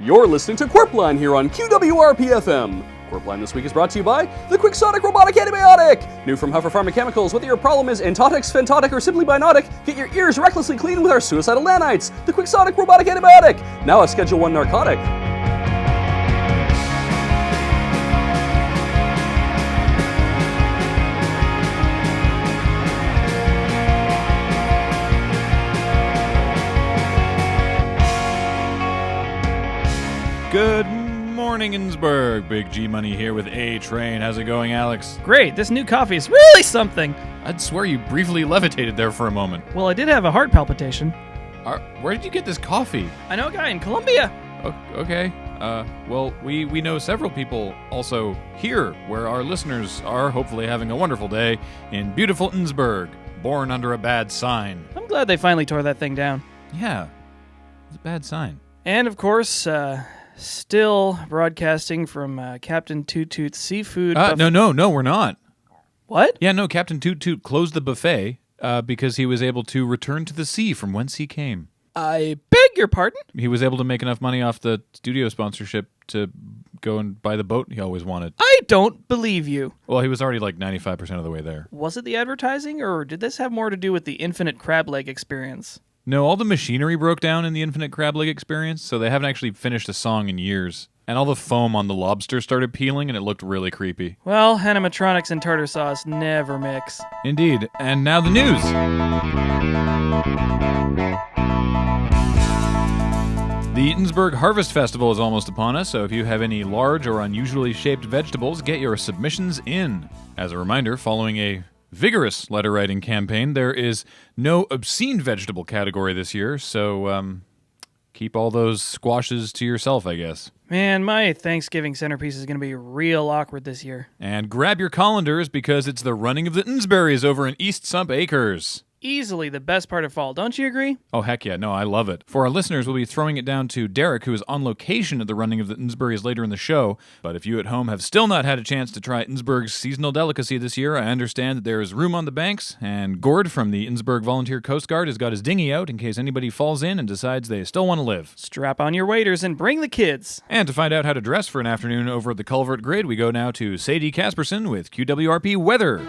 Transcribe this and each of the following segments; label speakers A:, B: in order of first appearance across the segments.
A: You're listening to Qwerpline here on QWRP-FM. Qwerpline this week is brought to you by the Quixotic Robotic Antibiotic! New from Huffer Pharmaceuticals, whether your problem is entotic, sphentotic, or simply binotic, get your ears recklessly clean with our suicidal nanites, the Quixotic Robotic Antibiotic! Now a Schedule 1 narcotic.
B: Good morning, Nsburg. Big G Money here with A-Train. How's it going, Alex?
C: Great, this new coffee is really something.
B: I'd swear you briefly levitated there for a moment.
C: Well, I did have a heart palpitation.
B: Where did you get this coffee?
C: I know a guy in Colombia.
B: Okay. Well, we know several people also here, where our listeners are hopefully having a wonderful day in beautiful Nsburg, born under a bad sign.
C: I'm glad they finally tore that thing down.
B: Yeah, it's a bad sign.
C: And, of course, still broadcasting from Captain Toot Toot's Seafood
B: No, we're not.
C: What?
B: Yeah, no, Captain Toot Toot closed the buffet because he was able to return to the sea from whence he came.
C: I beg your pardon?
B: He was able to make enough money off the studio sponsorship to go and buy the boat he always wanted.
C: I don't believe you.
B: Well, he was already like 95% of the way there.
C: Was it the advertising, or did this have more to do with the infinite crab leg experience?
B: No, all the machinery broke down in the Infinite Crab Leg experience, so they haven't actually finished a song in years. And all the foam on the lobster started peeling, and it looked really creepy.
C: Well, animatronics and tartar sauce never mix.
B: Indeed. And now the news. The Nsburg Harvest Festival is almost upon us, so if you have any large or unusually shaped vegetables, get your submissions in. As a reminder, following a vigorous letter-writing campaign, there is no obscene vegetable category this year, so keep all those squashes to yourself, I guess.
C: Man, my Thanksgiving centerpiece is going to be real awkward this year.
B: And grab your colanders because it's the running of the Nsberries over in East Sump Acres.
C: Easily the best part of fall, don't you agree?
B: Oh, heck yeah. No, I love it. For our listeners, we'll be throwing it down to Derek, who is on location at the running of the Nsberries later in the show. But if you at home have still not had a chance to try Nsburg's seasonal delicacy this year, I understand that there is room on the banks, and Gord from the Nsburg Volunteer Coast Guard has got his dinghy out in case anybody falls in and decides they still want to live.
C: Strap on your waders and bring the kids.
B: And to find out how to dress for an afternoon over at the Culvert Grid, we go now to Sadie Casperson with QWRP Weather.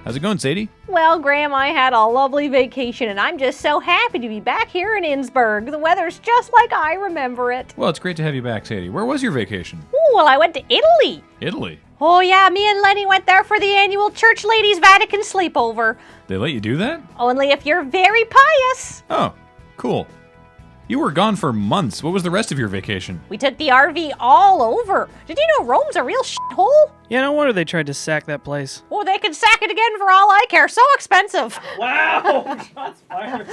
B: How's it going, Sadie?
D: Well, Graham, I had a lovely vacation, and I'm just so happy to be back here in Nsburg. The weather's just like I remember it.
B: Well, it's great to have you back, Sadie. Where was your vacation?
D: Ooh, well, I went to Italy.
B: Italy?
D: Oh, yeah, me and Lenny went there for the annual Church Ladies Vatican sleepover.
B: They let you do that?
D: Only if you're very pious.
B: Oh, cool. You were gone for months. What was the rest of your vacation?
D: We took the RV all over. Did you know Rome's a real shithole?
C: Yeah, no wonder they tried to sack that place.
D: Oh, they can sack it again for all I care. So expensive.
C: Wow! Shots fired.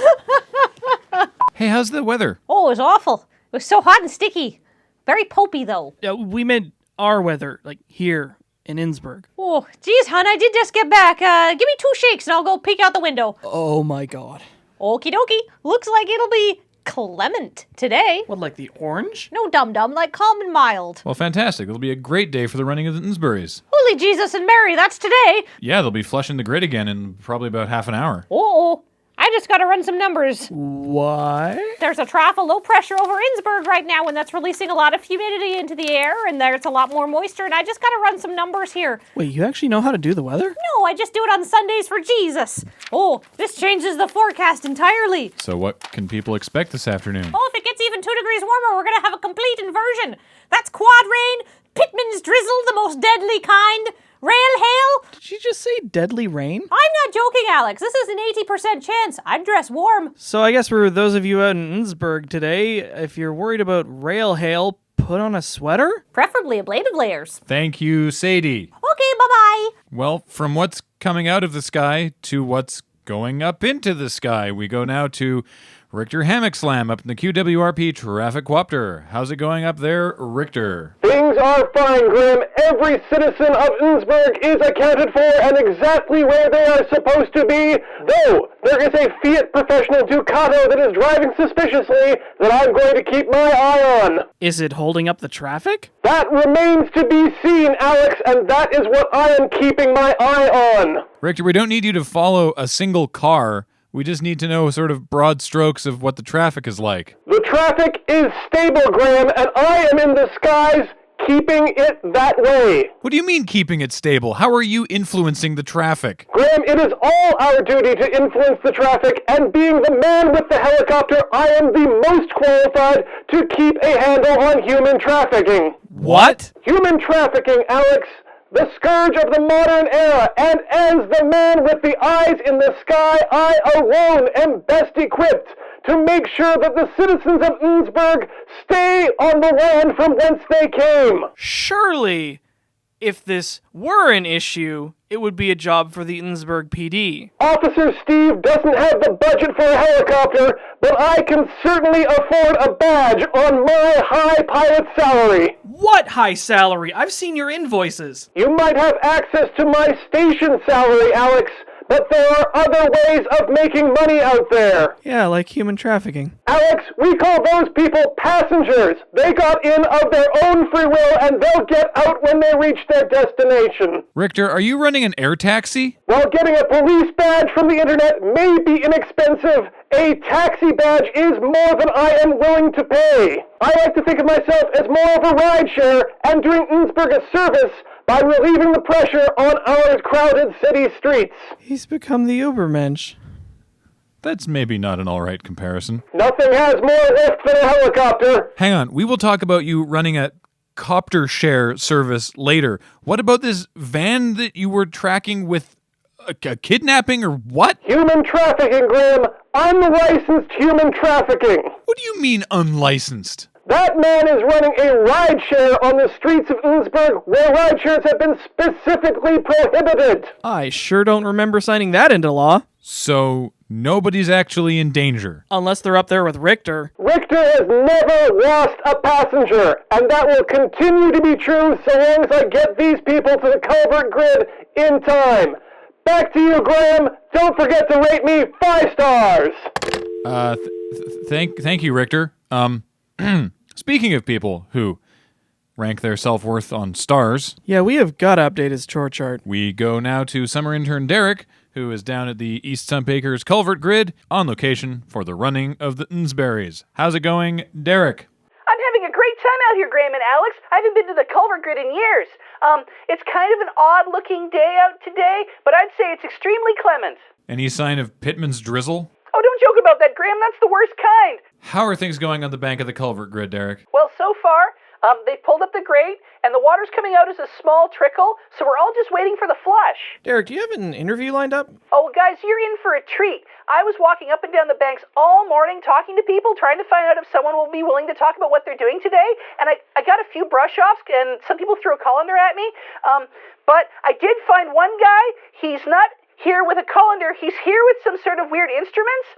B: Hey, how's the weather?
D: Oh, it was awful. It was so hot and sticky. Very popey, though.
C: We meant our weather, like here in Nsburg.
D: Oh, geez, hon, I did just get back. Give me 2 shakes and I'll go peek out the window.
C: Oh my god.
D: Okie dokie. Looks like it'll be clement today.
C: What, like the orange?
D: No dum-dum, like calm and mild.
B: Well, fantastic. It'll be a great day for the running of the Nsberries.
D: Holy Jesus and Mary, that's today.
B: Yeah, they'll be flushing the grid again in probably about half an hour.
D: Uh-oh. I just gotta run some numbers.
C: What?
D: There's a trough of low pressure over Nsburg right now, and that's releasing a lot of humidity into the air, and there's a lot more moisture, and I just gotta run some numbers here.
C: Wait, you actually know how to do the weather?
D: No, I just do it on Sundays for Jesus. Oh, this changes the forecast entirely.
B: So what can people expect this afternoon?
D: Oh, if it gets even 2 degrees warmer, we're gonna have a complete inversion. That's quad rain, Pitman's drizzle, the most deadly kind, rail hail.
C: Did you just say deadly rain?
D: I'm not joking, Alex. This is an 80% chance. I'd dress warm.
C: So I guess for those of you out in Nsburg today, if you're worried about rail hail, put on a sweater?
D: Preferably ablative layers.
B: Thank you, Sadie.
D: Okay, bye-bye.
B: Well, from what's coming out of the sky to what's going up into the sky, we go now to Richter Hammock Slam up in the QWRP Traffic Quopter. How's it going up there, Richter?
E: Things are fine, Grim. Every citizen of Nsburg is accounted for and exactly where they are supposed to be, though there is a Fiat Professional Ducato that is driving suspiciously that I'm going to keep my eye on.
C: Is it holding up the traffic?
E: That remains to be seen, Alex, and that is what I am keeping my eye on.
B: Richter, we don't need you to follow a single car. We just need to know sort of broad strokes of what the traffic is like.
E: The traffic is stable, Graham, and I am in the skies keeping it that way.
B: What do you mean keeping it stable? How are you influencing the traffic?
E: Graham, it is all our duty to influence the traffic, and being the man with the helicopter, I am the most qualified to keep a handle on human trafficking.
C: What?
E: Human trafficking, Alex, the scourge of the modern era, and as the man with the eyes in the sky, I alone am best equipped to make sure that the citizens of Nsburg stay on the land from whence they came.
C: Surely, if this were an issue, it would be a job for the Nsburg PD.
E: Officer Steve doesn't have the budget for a helicopter, but I can certainly afford a badge on my high pilot salary.
C: What high salary? I've seen your invoices.
E: You might have access to my station salary, Alex, but there are other ways of making money out there.
C: Yeah, like human trafficking.
E: Alex, we call those people passengers. They got in of their own free will, and they'll get out when they reach their destination.
B: Richter, are you running an air taxi?
E: While getting a police badge from the internet may be inexpensive, a taxi badge is more than I am willing to pay. I like to think of myself as more of a rideshare and doing Nsburg a service by relieving the pressure on our crowded city streets.
C: He's become the Ubermensch.
B: That's maybe not an all right comparison.
E: Nothing has more lift than a helicopter.
B: Hang on, we will talk about you running a copter share service later. What about this van that you were tracking with a kidnapping or what?
E: Human trafficking, Graham. Unlicensed human trafficking.
B: What do you mean unlicensed?
E: That man is running a rideshare on the streets of Nsburg where rideshares have been specifically prohibited.
C: I sure don't remember signing that into law.
B: So nobody's actually in danger.
C: Unless they're up there with Richter.
E: Richter has never lost a passenger, and that will continue to be true so long as I get these people to the Culvert grid in time. Back to you, Graham. Don't forget to rate me 5 stars.
B: Thank you, Richter. Speaking of people who rank their self-worth on stars,
C: Yeah, we have got to update his chore chart.
B: we go now to summer intern Derek, who is down at the East Stump Acres Culvert grid on location for the running of the Nsberries. How's it going, Derek?
F: I'm having a great time out here, Graham and Alex. I haven't been to the Culvert grid in years. It's kind of an odd-looking day out today, but I'd say it's extremely clement.
B: Any sign of Pittman's drizzle?
F: Oh, don't joke about that, Graham. That's the worst kind.
B: How are things going on the bank of the Culvert grid, Derek?
F: Well, so far, they've pulled up the grate, and the water's coming out as a small trickle, so we're all just waiting for the flush.
C: Derek, do you have an interview lined up?
F: Oh, guys, you're in for a treat. I was walking up and down the banks all morning talking to people, trying to find out if someone will be willing to talk about what they're doing today, and I got a few brush-offs, and some people threw a colander at me, but I did find one guy. He's not here with a colander. He's here with some sort of weird instruments,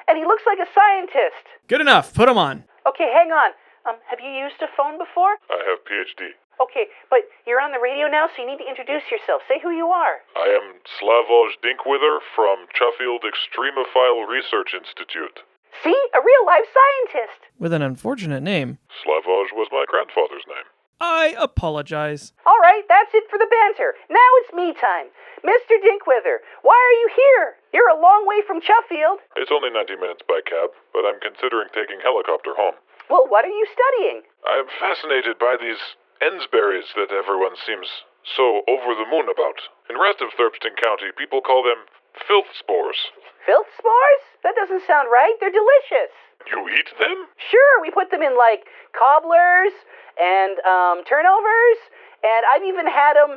F: and he looks like a scientist.
C: Good enough. Put him on.
F: Okay, hang on. Have you used a phone before?
G: I have PhD.
F: Okay, but you're on the radio now, so you need to introduce yourself. Say who you are.
G: I am Slavoj Dinkwither from Sheffield Extremophile Research Institute.
F: See? A real-life scientist.
C: With an unfortunate name.
G: Slavoj was my grandfather's name.
C: I apologize.
F: All right, that's it for the banter. Now it's me time. Mr. Dinkwither, why are you here? You're a long way from Sheffield.
G: It's only 90 minutes by cab, but I'm considering taking helicopter home.
F: Well, what are you studying?
G: I am fascinated by these Nsberries that everyone seems so over the moon about. In rest of Thurpston County, people call them filth spores.
F: Filth spores? That doesn't sound right. They're delicious.
G: You eat them?
F: Sure, we put them in, like, cobblers and turnovers, and I've even had them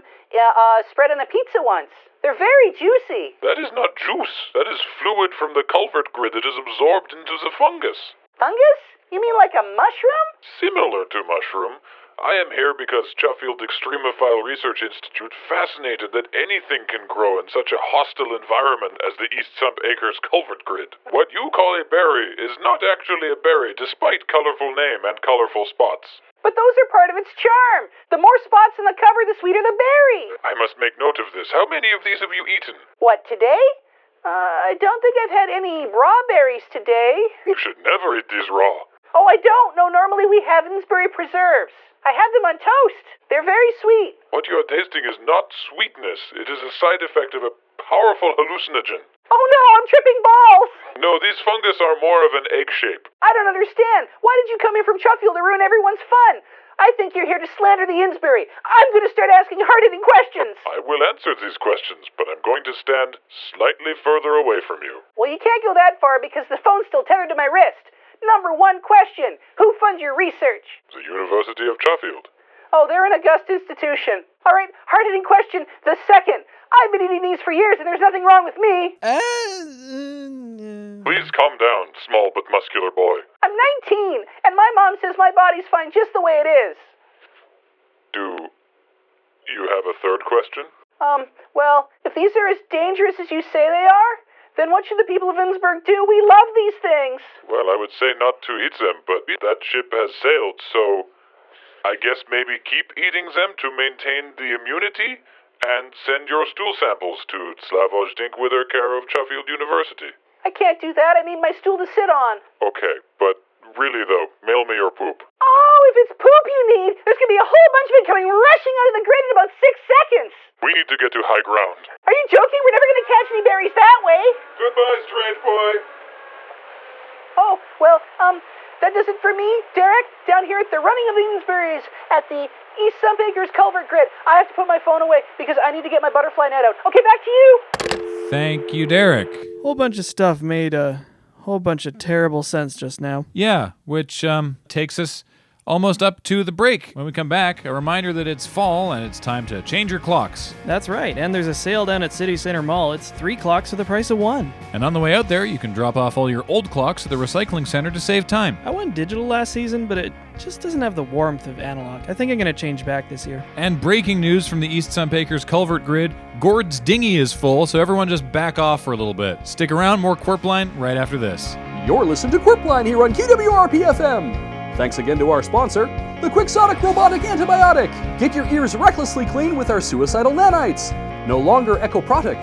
F: spread on a pizza once. They're very juicy.
G: That is not juice. That is fluid from the culvert grid that is absorbed into the fungus.
F: Fungus? You mean like a mushroom?
G: Similar to mushroom. I am here because Sheffield Extremophile Research Institute fascinated that anything can grow in such a hostile environment as the East Stump Acres culvert grid. What you call a berry is not actually a berry, despite colorful name and colorful spots.
F: But those are part of its charm. The more spots in the cover, the sweeter the berry.
G: I must make note of this. How many of these have you eaten?
F: What, today? I don't think I've had any raw berries today.
G: You should never eat these raw.
F: Oh, I don't. No, normally we have Nsburg preserves. I have them on toast. They're very sweet.
G: What you are tasting is not sweetness. It is a side effect of a powerful hallucinogen.
F: Oh no, I'm tripping balls!
G: No, these fungus are more of an egg shape.
F: I don't understand. Why did you come here from Chuffield to ruin everyone's fun? I think you're here to slander the Nsburg. I'm going to start asking hard-hitting questions.
G: I will answer these questions, but I'm going to stand slightly further away from you.
F: Well, you can't go that far because the phone's still tethered to my wrist. Number one question. Who funds your research?
G: The University of Chuffield.
F: Oh, they're an august institution. All right, hard-hitting question, the second. I've been eating these for years and there's nothing wrong with me.
G: Please calm down, small but muscular boy.
F: I'm 19, and my mom says my body's fine just the way it is.
G: Do you have a third question?
F: Well, if these are as dangerous as you say they are, then what should the people of Nsburg do? We love these things.
G: Well, I would say not to eat them, but that ship has sailed, so I guess maybe keep eating them to maintain the immunity and send your stool samples to Slavoj Dinkwither, care of Chuffield University.
F: I can't do that. I need my stool to sit on.
G: Okay, but really though, mail me your poop.
F: Oh, if it's poop you need, there's going to be a whole bunch of it coming rushing out of the grid in about 6 seconds.
G: We need to get to high ground.
F: Are you joking? We're never going to catch any berries that way.
G: Goodbye, strange boy.
F: Oh, well, that does it for me, Derek, down here at the running of the Nsburgs at the East Sump Acres Culvert grid. I have to put my phone away because I need to get my butterfly net out. Okay, back to you.
B: Thank you, Derek.
C: Whole bunch of stuff made a whole bunch of terrible sense just now.
B: Yeah, which takes us almost up to the break. When we come back, a reminder that it's fall and it's time to change your clocks.
C: That's right, and there's a sale down at City Center Mall. It's 3 clocks for the price of 1.
B: And on the way out there, you can drop off all your old clocks at the recycling center to save time.
C: I went digital last season, but it just doesn't have the warmth of analog. I think I'm going to change back this year.
B: And breaking news from the East Sump Acres Culvert grid, Gord's dinghy is full, so everyone just back off for a little bit. Stick around, more Qwerpline right after this.
A: You're listening to Qwerpline here on QWRP-FM. Thanks again to our sponsor, the Quixotic Robotic Antibiotic. Get your ears recklessly clean with our suicidal nanites. No longer echoprotic,